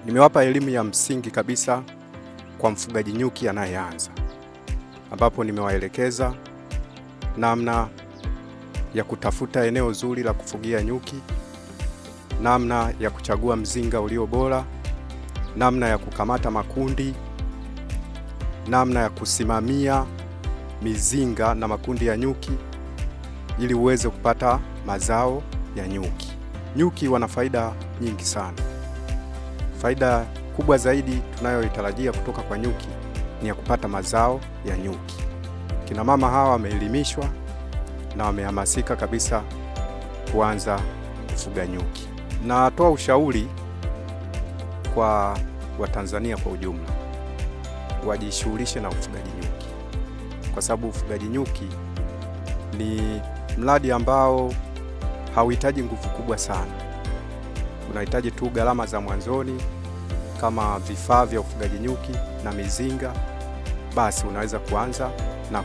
Nimewapa elimu ya msingi kabisa kwa mfugaji nyuki anayeanza, ambapo nimewaelekeza namna ya kutafuta eneo zuri la kufugia nyuki, namna ya kuchagua mzinga ulio bora, namna ya kukamata makundi, namna ya kusimamia mizinga na makundi ya nyuki ili uweze kupata mazao ya nyuki. Nyuki wana faida nyingi sana. Faida kubwa zaidi tunayoitarajia kutoka kwa nyuki ni ya kupata mazao ya nyuki. Kina mama hawa wameelimishwa na wamehamasika kabisa kuanza kufuga nyuki. Natoa ushauri kwa Watanzania kwa ujumla, wajishughulishe na ufugaji nyuki, kwa sababu ufugaji nyuki ni mradi ambao hauhitaji nguvu kubwa sana. Unahitaji tu gharama za mwanzoni kama vifaa vya ufugaji nyuki na mizinga, basi unaweza kuanza na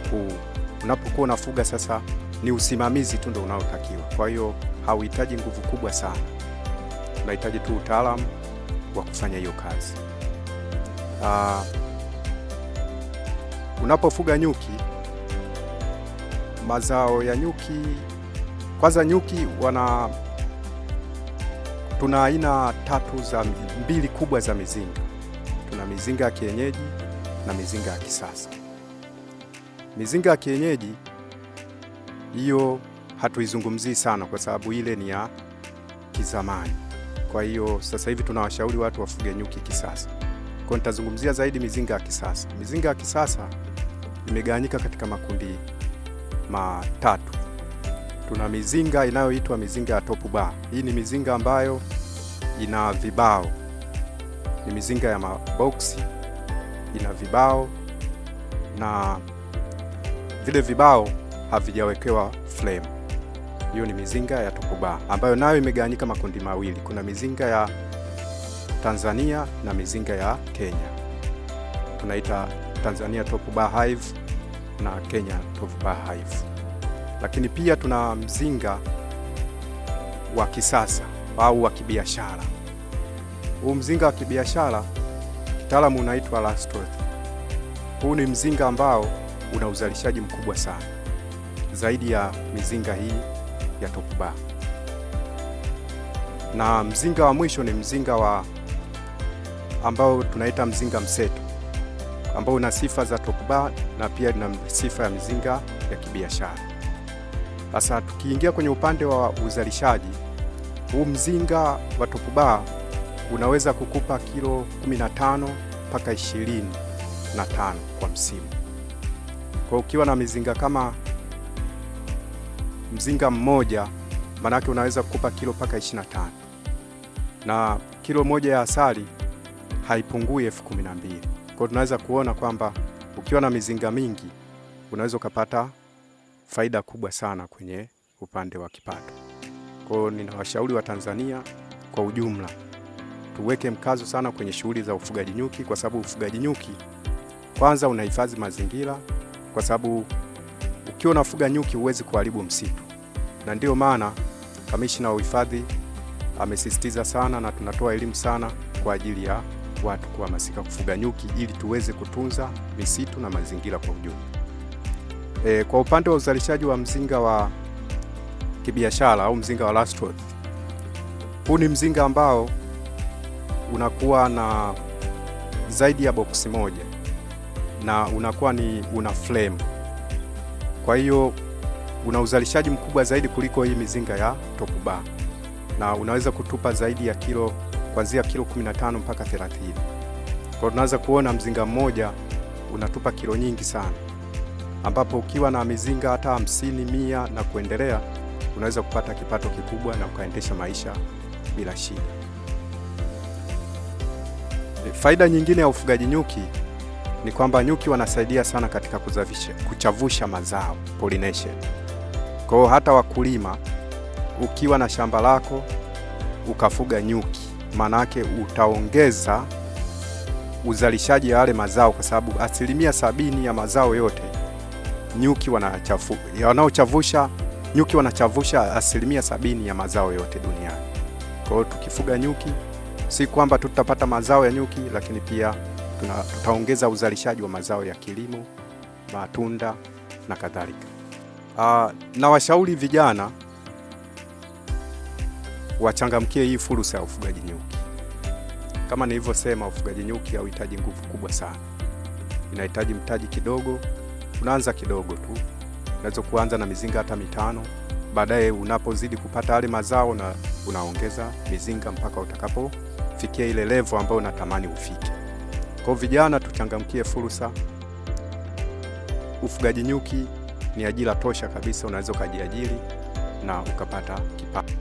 unapokuwa unafuga sasa, ni usimamizi tu ndio unaotakiwa. Kwa hiyo hauhitaji nguvu kubwa sana, unahitaji tu utaalamu wa kufanya hiyo kazi. Unapofuga nyuki, mazao ya nyuki, kwanza nyuki tuna aina mbili kubwa za mizinga. Tuna mizinga ya kienyeji na mizinga ya kisasa. Mizinga ya kienyeji hiyo hatuizungumzii sana kwa sababu ile ni ya kizamani. Kwa hiyo sasa hivi tunawashauri watu wafuge nyuki kisasa. Kwa nitazungumzia zaidi mizinga ya kisasa. Mizinga ya kisasa imegawanyika katika makundi matatu. Tuna mizinga inayoitwa mizinga ya top bar. Hii ni mizinga ambayo ina vibao. Ni mizinga ya maboksi, ina vibao na vile vibao havijawekewa frame. Hiyo ni mizinga ya top bar ambayo nayo imegawanyika makundi mawili. Kuna mizinga ya Tanzania na mizinga ya Kenya. Tunaita Tanzania top bar hive na Kenya top bar hive. Lakini pia tuna mzinga wa kisasa au wa kibiashara. Huu mzinga wa kibiashara kitaalamu unaitwa Lastroth. Huu ni mzinga ambao una uzalishaji mkubwa sana zaidi ya mizinga hii ya top bar. Na mzinga wa mwisho ni mzinga ambao tunaita mzinga mseto, ambao una sifa za top bar na pia una sifa ya mizinga ya kibiashara. Sasa tukiingia kwenye upande wa uzalishaji, huu mzinga wa top bar unaweza kukupa kilo 15 mpaka 25 kwa msimu. Kwa ukiwa na mizinga kama mzinga mmoja, manake unaweza kukupa kilo mpaka 25. Na kilo moja ya asali haipungui 12,000. Kwa tunaweza kuona kwamba ukiwa na mizinga mingi unaweza ukapata faida kubwa sana kwenye upande wa kipato. Kwa hiyo ninawashauri wa Tanzania kwa ujumla tuweke mkazo sana kwenye shughuli za ufugaji nyuki, kwa sababu ufugaji nyuki kwanza unahifadhi mazingira, kwa sababu ukiwa unafuga nyuki huwezi kuharibu msitu. Na ndio maana Kamishna wa Uhifadhi amesisitiza sana na tunatoa elimu sana kwa ajili ya watu kuhamasika kufuga nyuki ili tuweze kutunza misitu na mazingira kwa ujumla. Kwa upande wa uzalishaji wa mzinga wa kibiashara au mzinga wa Lastroth, huu ni mzinga ambao unakuwa na zaidi ya boksi moja na unakuwa una frame. Kwa hiyo una uzalishaji mkubwa zaidi kuliko hii mizinga ya top bar, na unaweza kutupa zaidi ya kuanzia kilo 15 mpaka 30. Kwa hiyo tunaweza kuona mzinga mmoja unatupa kilo nyingi sana, ambapo ukiwa na mizinga hata 50, 100 na kuendelea unaweza kupata kipato kikubwa na ukaendesha maisha bila shida. Faida nyingine ya ufugaji nyuki ni kwamba nyuki wanasaidia sana katika kuchavusha mazao, pollination. Kwa hiyo hata wakulima, ukiwa na shamba lako ukafuga nyuki, manake utaongeza uzalishaji wa yale mazao, kwa sababu 70% ya mazao yote nyuki wanaochavusha. Nyuki wanachavusha 70% ya mazao yote duniani. Kwa hiyo tukifuga nyuki Si kwamba tutapata mazao ya nyuki, lakini pia tutaongeza uzalishaji wa mazao ya kilimo, matunda na kadhalika. Na washauri vijana wachangamkie hii fursa ya ufugaji nyuki. Kama nilivyosema, ufugaji nyuki hauhitaji nguvu kubwa sana, inahitaji mtaji kidogo. Unaanza kidogo tu, unaweza kuanza na mizinga hata 5. Baadaye unapozidi kupata yale mazao na unaongeza mizinga mpaka utakapofikia ile level ambayo unatamani ufike. Kwa vijana tuchangamkie fursa. Ufugaji nyuki ni ajira tosha kabisa, unaweza ukajiajiri na ukapata kipato.